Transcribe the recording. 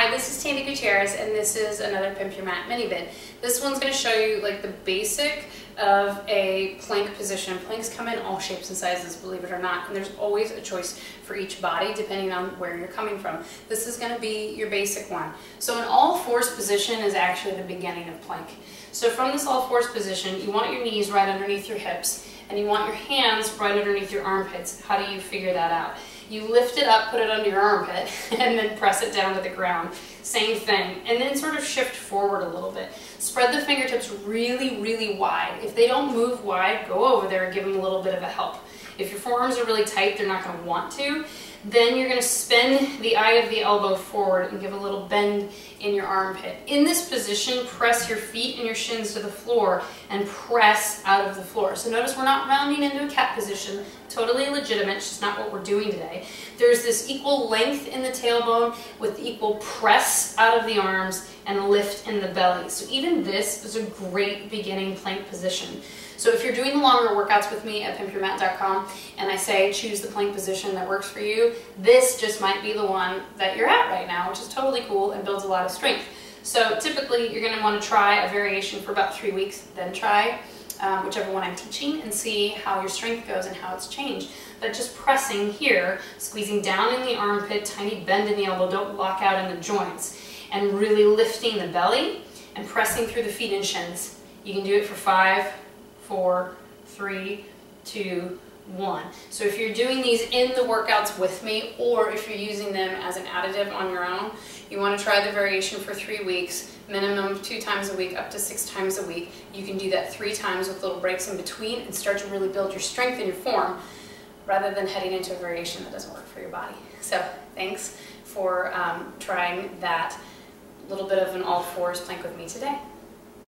Hi, this is Tandy Gutierrez, and this is another Pimp Your Mat mini vid. This one's going to show you like the basic of a plank position. Planks come in all shapes and sizes, believe it or not, and there's always a choice for each body depending on where you're coming from. This is going to be your basic one. So an all fours position is actually the beginning of plank. So from this all fours position, you want your knees right underneath your hips, and you want your hands right underneath your armpits. How do you figure that out? You lift it up, put it under your armpit, and then press it down to the ground. Same thing. And then sort of shift forward a little bit. Spread the fingertips really, really wide. If they don't move wide, go over there and give them a little bit of a help. If your forearms are really tight, they're not going to want to. Then you're going to spin the eye of the elbow forward and give a little bend in your armpit. In this position, press your feet and your shins to the floor and press out of the floor. So notice we're not rounding into a cat position. Totally legitimate, it's just not what we're doing today. There's this equal length in the tailbone with equal press out of the arms and lift in the belly. So even this is a great beginning plank position. So if you're doing the longer workouts with me at pimpyourmat.com and I say choose the plank position that works for you, this just might be the one that you're at right now, which is totally cool and builds a lot of strength. So typically you're going to want to try a variation for about 3 weeks, then try whichever one I'm teaching and see how your strength goes and how it's changed. But just pressing here, squeezing down in the armpit, tiny bend in the elbow, don't lock out in the joints, and really lifting the belly and pressing through the feet and shins. You can do it for 5, 4, 3, 2, 1. So if you're doing these in the workouts with me, or if you're using them as an additive on your own, you want to try the variation for 3 weeks, minimum 2 times a week, up to 6 times a week. You can do that 3 times with little breaks in between and start to really build your strength and your form rather than heading into a variation that doesn't work for your body. So thanks for trying that little bit of an all fours plank with me today.